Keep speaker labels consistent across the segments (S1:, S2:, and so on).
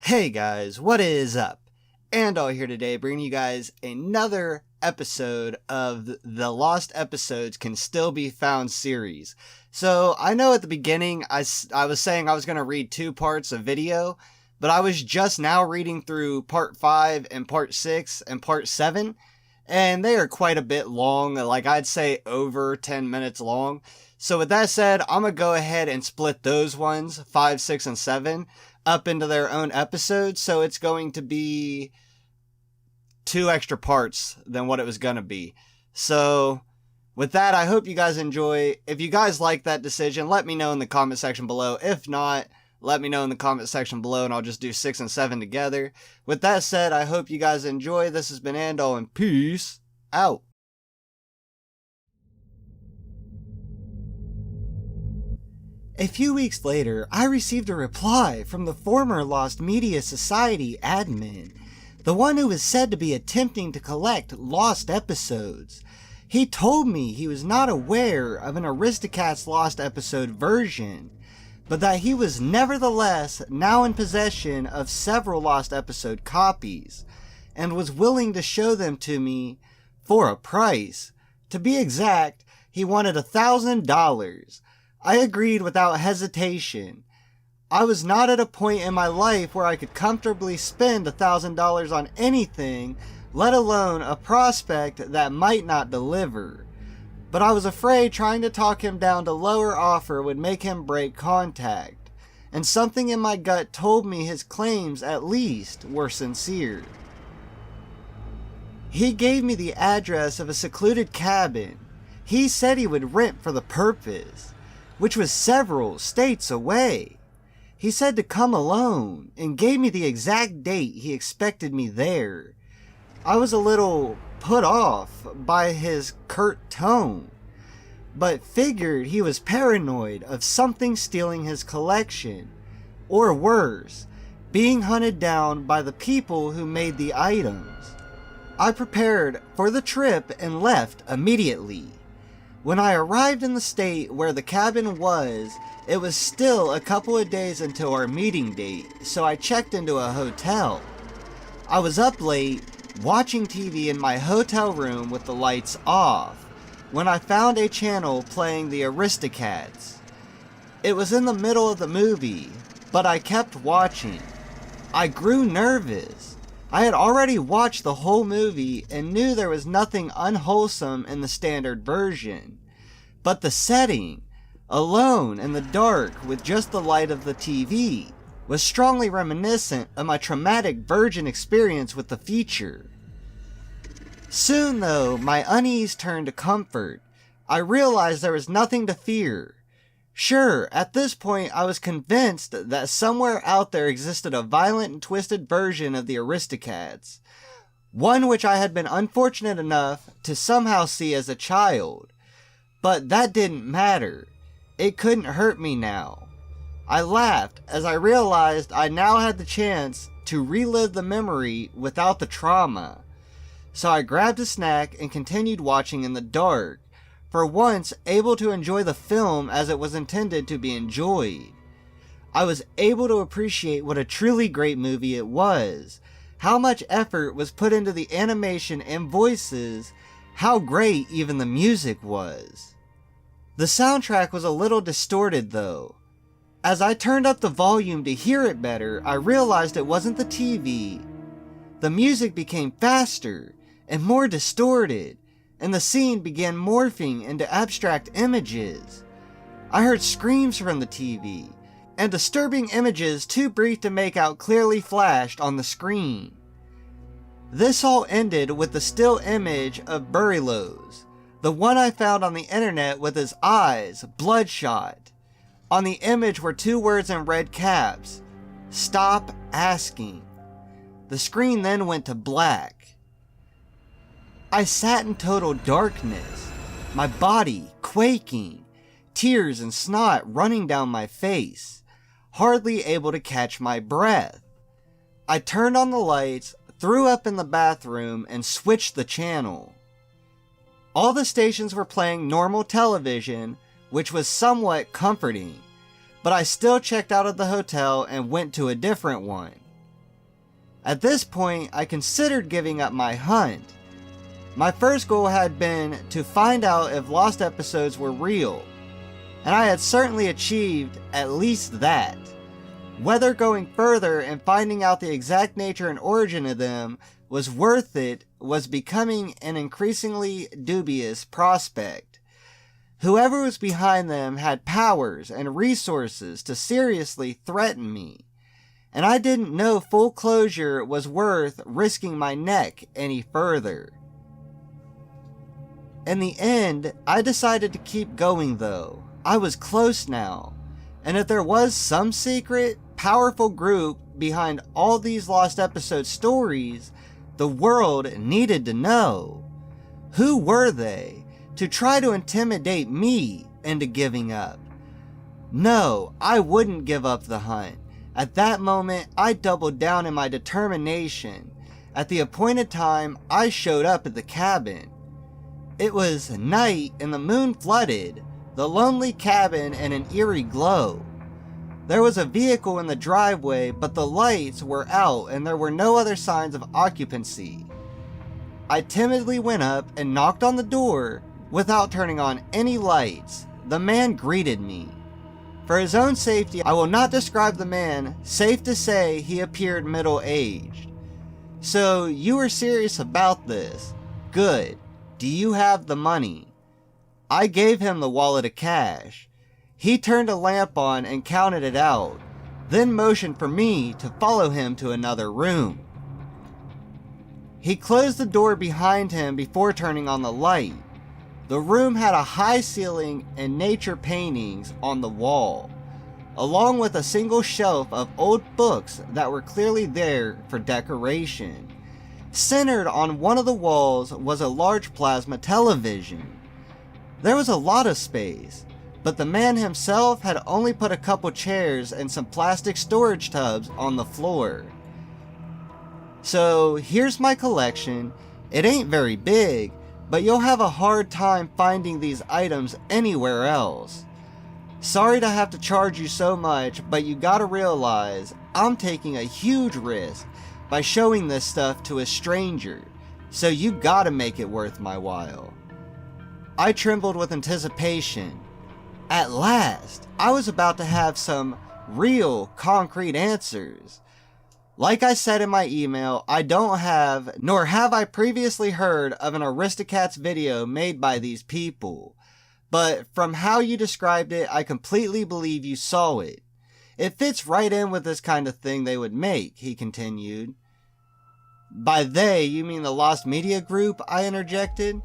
S1: Hey guys, what is up? Andaull here today, bringing you guys another episode of the Lost Episodes Can Still Be Found series. So, I know at the beginning I was saying I was going to read 2 parts of video, but I was just now reading through part 5 and part 6 and part 7, and they are quite a bit long, like I'd say over 10 minutes long. So with that said, I'm going to go ahead and split those ones, 5, 6, and 7, up into their own episodes, so it's going to be 2 extra parts than what it was going to be. So, with that, I hope you guys enjoy. If you guys like that decision, let me know in the comment section below. If not, let me know in the comment section below, and I'll just do 6 and 7 together. With that said, I hope you guys enjoy. This has been Andaull, and peace out. A few weeks later, I received a reply from the former Lost Media Society admin, the one who was said to be attempting to collect lost episodes. He told me he was not aware of an Aristocats Lost episode version, but that he was nevertheless now in possession of several lost episode copies, and was willing to show them to me for a price. To be exact, he wanted $1,000. I agreed without hesitation. I was not at a point in my life where I could comfortably spend $1,000 on anything, let alone a prospect that might not deliver. But I was afraid trying to talk him down to lower offer would make him break contact, and something in my gut told me his claims at least were sincere. He gave me the address of a secluded cabin he said he would rent for the purpose, which was several states away. He said to come alone, and gave me the exact date he expected me there. I was a little put off by his curt tone, but figured he was paranoid of something stealing his collection, or worse, being hunted down by the people who made the items. I prepared for the trip and left immediately. When I arrived in the state where the cabin was, it was still a couple of days until our meeting date, so I checked into a hotel. I was up late, watching TV in my hotel room with the lights off, when I found a channel playing the Aristocats. It was in the middle of the movie, but I kept watching. I grew nervous. I had already watched the whole movie and knew there was nothing unwholesome in the standard version. But the setting, alone in the dark with just the light of the TV, was strongly reminiscent of my traumatic virgin experience with the feature. Soon though, my unease turned to comfort. I realized there was nothing to fear. Sure, at this point I was convinced that somewhere out there existed a violent and twisted version of the Aristocats, one which I had been unfortunate enough to somehow see as a child. But that didn't matter. It couldn't hurt me now. I laughed as I realized I now had the chance to relive the memory without the trauma. So I grabbed a snack and continued watching in the dark, for once able to enjoy the film as it was intended to be enjoyed. I was able to appreciate what a truly great movie it was, how much effort was put into the animation and voices, how great even the music was. The soundtrack was a little distorted though. As I turned up the volume to hear it better, I realized it wasn't the TV. The music became faster and more distorted, and the scene began morphing into abstract images. I heard screams from the TV, and disturbing images too brief to make out clearly flashed on the screen. This all ended with the still image of Burilo's, the one I found on the internet with his eyes bloodshot. On the image were 2 words in red caps: "Stop asking." The screen then went to black. I sat in total darkness, my body quaking, tears and snot running down my face, hardly able to catch my breath. I turned on the lights, threw up in the bathroom, and switched the channel. All the stations were playing normal television, which was somewhat comforting, but I still checked out of the hotel and went to a different one. At this point, I considered giving up my hunt. My first goal had been to find out if lost episodes were real, and I had certainly achieved at least that. Whether going further and finding out the exact nature and origin of them was worth it was becoming an increasingly dubious prospect. Whoever was behind them had powers and resources to seriously threaten me, and I didn't know full closure was worth risking my neck any further. In the end, I decided to keep going though. I was close now, and if there was some secret, powerful group behind all these lost episode stories, the world needed to know. Who were they to try to intimidate me into giving up? No, I wouldn't give up the hunt. At that moment, I doubled down in my determination. At the appointed time, I showed up at the cabin. It was night and the moon flooded the lonely cabin in an eerie glow. There was a vehicle in the driveway, but the lights were out and there were no other signs of occupancy. I timidly went up and knocked on the door without turning on any lights. The man greeted me. For his own safety, I will not describe the man. Safe to say, he appeared middle-aged. So, you were serious about this. Good. Do you have the money? I gave him the wallet of cash. He turned a lamp on and counted it out, then motioned for me to follow him to another room. He closed the door behind him before turning on the light. The room had a high ceiling and nature paintings on the wall, along with a single shelf of old books that were clearly there for decoration. Centered on one of the walls was a large plasma television. There was a lot of space, but the man himself had only put a couple chairs and some plastic storage tubs on the floor. So here's my collection. It ain't very big, but you'll have a hard time finding these items anywhere else. Sorry to have to charge you so much, but you gotta realize I'm taking a huge risk by showing this stuff to a stranger, so you gotta make it worth my while. I trembled with anticipation. At last, I was about to have some real, concrete answers. Like I said in my email, I don't have, nor have I previously heard of an Aristocats video made by these people. But from how you described it, I completely believe you saw it. It fits right in with this kind of thing they would make, he continued. By they, you mean the Lost Media Group? I interjected.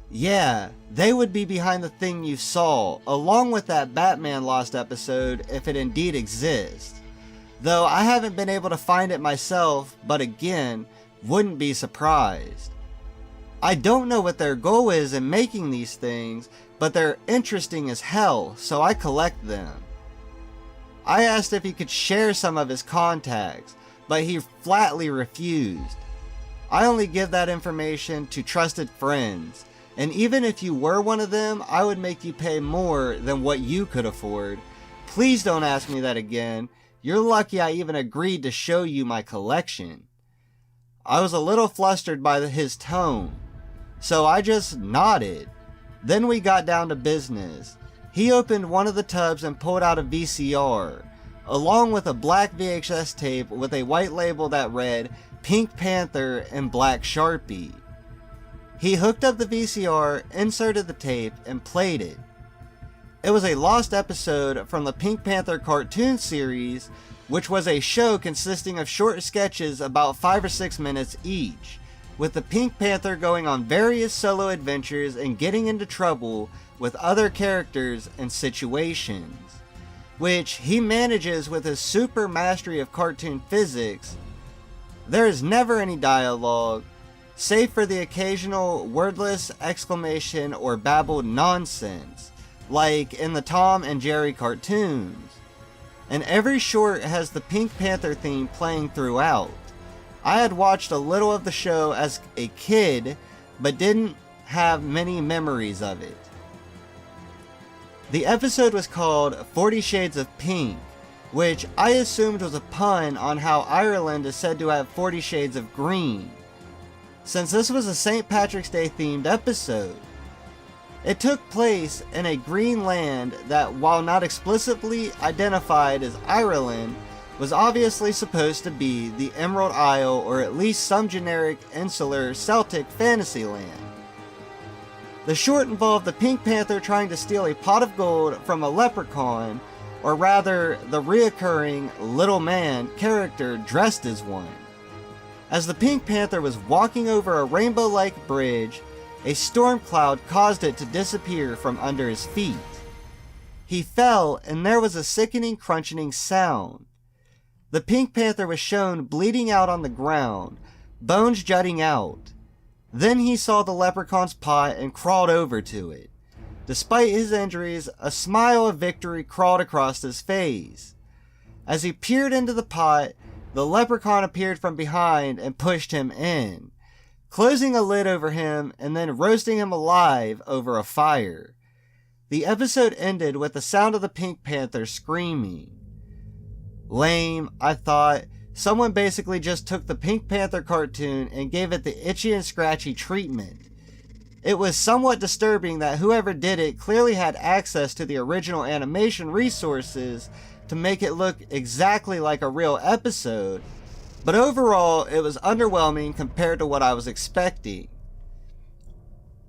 S1: Yeah, they would be behind the thing you saw, along with that Batman Lost episode if it indeed exists. Though I haven't been able to find it myself, but again, wouldn't be surprised. I don't know what their goal is in making these things, but they're interesting as hell, so I collect them. I asked if he could share some of his contacts, but he flatly refused. I only give that information to trusted friends. And even if you were one of them, I would make you pay more than what you could afford. Please don't ask me that again. You're lucky I even agreed to show you my collection. I was a little flustered by his tone, so I just nodded. Then we got down to business. He opened one of the tubs and pulled out a VCR, along with a black VHS tape with a white label that read Pink Panther in black Sharpie. He hooked up the VCR, inserted the tape, and played it. It was a lost episode from the Pink Panther cartoon series, which was a show consisting of short sketches about 5 or 6 minutes each, with the Pink Panther going on various solo adventures and getting into trouble with other characters and situations, which he manages with his super mastery of cartoon physics. There is never any dialogue, save for the occasional wordless exclamation or babbled nonsense, like in the Tom and Jerry cartoons. And every short has the Pink Panther theme playing throughout. I had watched a little of the show as a kid, but didn't have many memories of it. The episode was called 40 Shades of Pink, which I assumed was a pun on how Ireland is said to have 40 shades of green, since this was a St. Patrick's Day themed episode. It took place in a green land that, while not explicitly identified as Ireland, was obviously supposed to be the Emerald Isle, or at least some generic insular Celtic fantasy land. The short involved the Pink Panther trying to steal a pot of gold from a leprechaun, or rather, the reoccurring Little Man character dressed as one. As the Pink Panther was walking over a rainbow-like bridge, a storm cloud caused it to disappear from under his feet. He fell, and there was a sickening crunching sound. The Pink Panther was shown bleeding out on the ground, bones jutting out. Then he saw the leprechaun's pot and crawled over to it. Despite his injuries, a smile of victory crawled across his face. As he peered into the pot, the leprechaun appeared from behind and pushed him in, closing a lid over him and then roasting him alive over a fire. The episode ended with the sound of the Pink Panther screaming. Lame, I thought. Someone basically just took the Pink Panther cartoon and gave it the itchy and scratchy treatment. It was somewhat disturbing that whoever did it clearly had access to the original animation resources to make it look exactly like a real episode, but overall it was underwhelming compared to what I was expecting.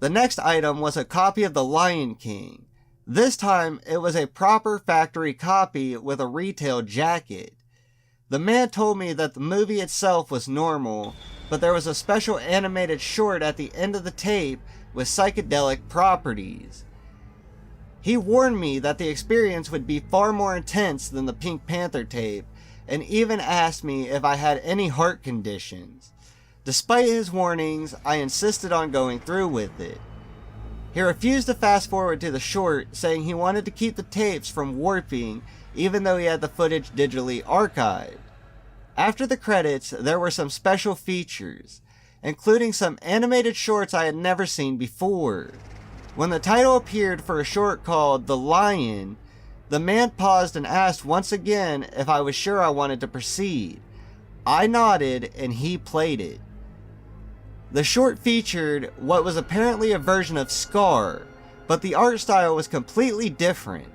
S1: The next item was a copy of The Lion King. This time it was a proper factory copy with a retail jacket. The man told me that the movie itself was normal, but there was a special animated short at the end of the tape with psychedelic properties. He warned me that the experience would be far more intense than the Pink Panther tape, and even asked me if I had any heart conditions. Despite his warnings, I insisted on going through with it. He refused to fast forward to the short, saying he wanted to keep the tapes from warping even though he had the footage digitally archived. After the credits, there were some special features, including some animated shorts I had never seen before. When the title appeared for a short called The Lion, the man paused and asked once again if I was sure I wanted to proceed. I nodded and he played it. The short featured what was apparently a version of Scar, but the art style was completely different.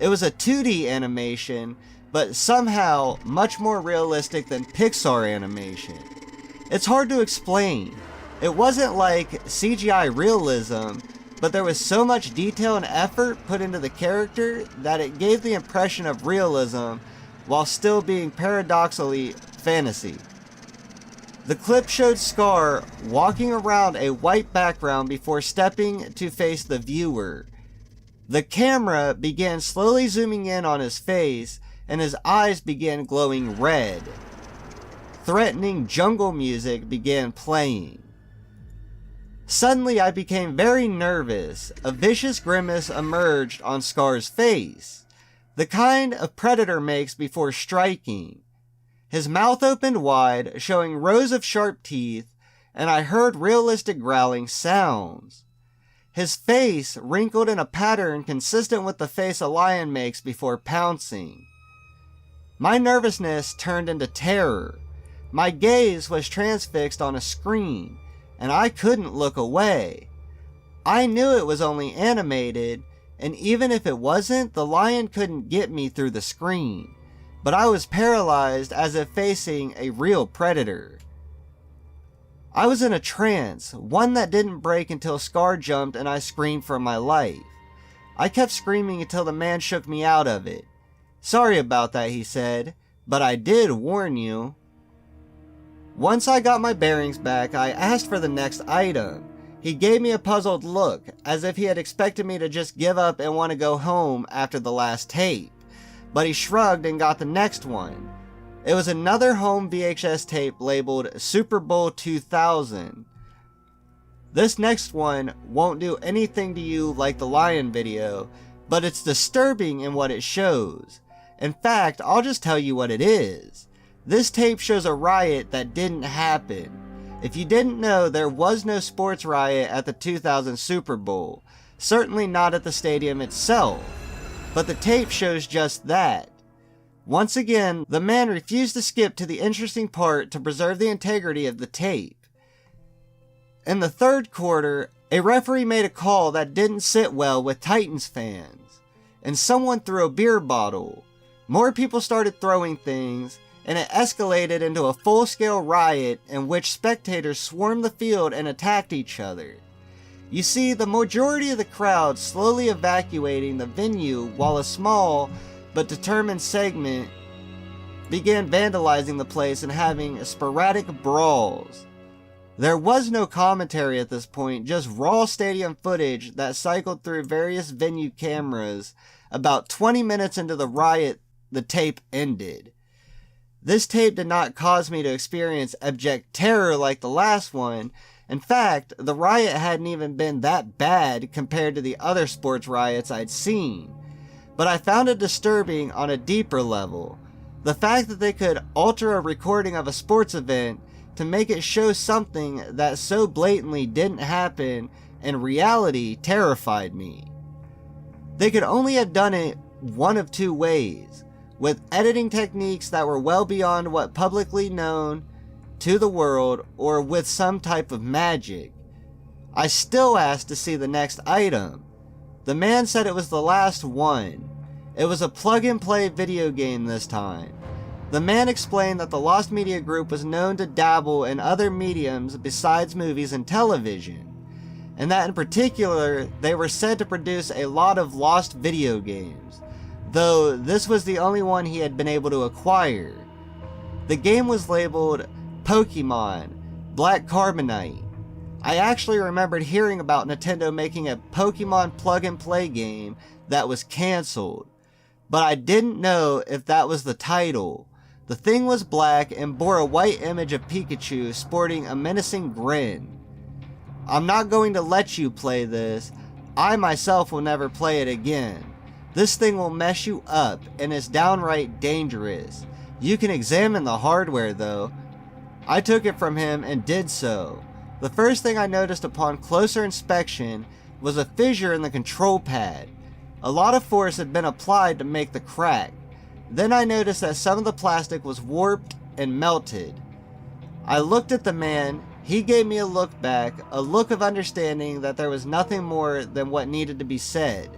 S1: It was a 2D animation, but somehow much more realistic than Pixar animation. It's hard to explain. It wasn't like CGI realism, but there was so much detail and effort put into the character that it gave the impression of realism while still being paradoxically fantasy. The clip showed Scar walking around a white background before stepping to face the viewer. The camera began slowly zooming in on his face, and his eyes began glowing red. Threatening jungle music began playing. Suddenly I became very nervous. A vicious grimace emerged on Scar's face, the kind a predator makes before striking. His mouth opened wide, showing rows of sharp teeth, and I heard realistic growling sounds. His face wrinkled in a pattern consistent with the face a lion makes before pouncing. My nervousness turned into terror. My gaze was transfixed on a screen, and I couldn't look away. I knew it was only animated, and even if it wasn't, the lion couldn't get me through the screen. But I was paralyzed as if facing a real predator. I was in a trance, one that didn't break until Scar jumped and I screamed for my life. I kept screaming until the man shook me out of it. "Sorry about that," he said, "but I did warn you." Once I got my bearings back, I asked for the next item. He gave me a puzzled look, as if he had expected me to just give up and want to go home after the last tape. But he shrugged and got the next one. It was another home VHS tape labeled Super Bowl 2000. This next one won't do anything to you like the lion video, but it's disturbing in what it shows. In fact, I'll just tell you what it is. This tape shows a riot that didn't happen. If you didn't know, there was no sports riot at the 2000 Super Bowl, certainly not at the stadium itself, but the tape shows just that. Once again, the man refused to skip to the interesting part to preserve the integrity of the tape. In the third quarter, a referee made a call that didn't sit well with Titans fans, and someone threw a beer bottle. More people started throwing things, and it escalated into a full-scale riot in which spectators swarmed the field and attacked each other. You see, the majority of the crowd slowly evacuating the venue while a small but determined segment began vandalizing the place and having sporadic brawls. There was no commentary at this point, just raw stadium footage that cycled through various venue cameras. About 20 minutes into the riot, the tape ended. This tape did not cause me to experience abject terror like the last one. In fact, the riot hadn't even been that bad compared to the other sports riots I'd seen. But I found it disturbing on a deeper level. The fact that they could alter a recording of a sports event to make it show something that so blatantly didn't happen in reality terrified me. They could only have done it one of two ways, with editing techniques that were well beyond what publicly known to the world, or with some type of magic. I still asked to see the next item. The man said it was the last one. It was a plug-and-play video game this time. The man explained that the Lost Media Group was known to dabble in other mediums besides movies and television, and that in particular, they were said to produce a lot of lost video games, though this was the only one he had been able to acquire. The game was labeled Pokemon Black Carbonite. I actually remembered hearing about Nintendo making a Pokemon plug-and-play game that was cancelled, but I didn't know if that was the title. The thing was black and bore a white image of Pikachu sporting a menacing grin. I'm not going to let you play this. I myself will never play it again. This thing will mess you up and is downright dangerous. You can examine the hardware though. I took it from him and did so. The first thing I noticed upon closer inspection was a fissure in the control pad. A lot of force had been applied to make the crack. Then I noticed that some of the plastic was warped and melted. I looked at the man, he gave me a look back, a look of understanding that there was nothing more than what needed to be said.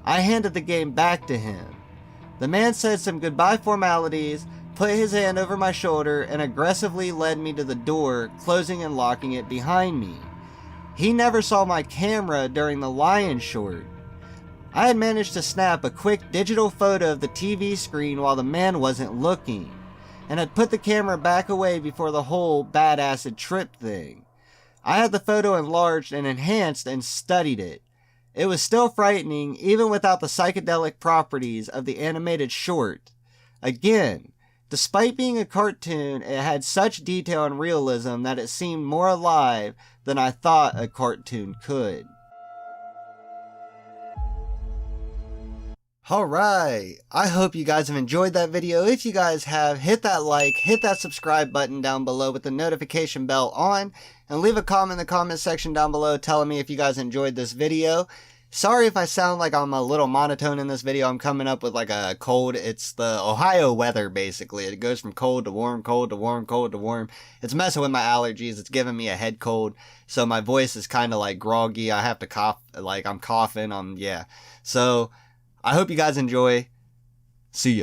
S1: I handed the game back to him. The man said some goodbye formalities, put his hand over my shoulder, and aggressively led me to the door, closing and locking it behind me. He never saw my camera during the lion short. I had managed to snap a quick digital photo of the TV screen while the man wasn't looking, and had put the camera back away before the whole bad acid trip thing. I had the photo enlarged and enhanced and studied it. It was still frightening even without the psychedelic properties of the animated short. Again, despite being a cartoon, it had such detail and realism that it seemed more alive than I thought a cartoon could. Alright, I hope you guys have enjoyed that video. If you guys have, hit that like, hit that subscribe button down below with the notification bell on, and leave a comment in the comment section down below telling me if you guys enjoyed this video. Sorry if I sound like I'm a little monotone in this video. I'm coming up with like a cold. It's the Ohio weather basically. It goes from cold to warm, cold to warm, cold to warm. It's messing with my allergies. It's giving me a head cold. So my voice is kind of like groggy. I have to cough, like I'm coughing. Yeah. So I hope you guys enjoy. See ya.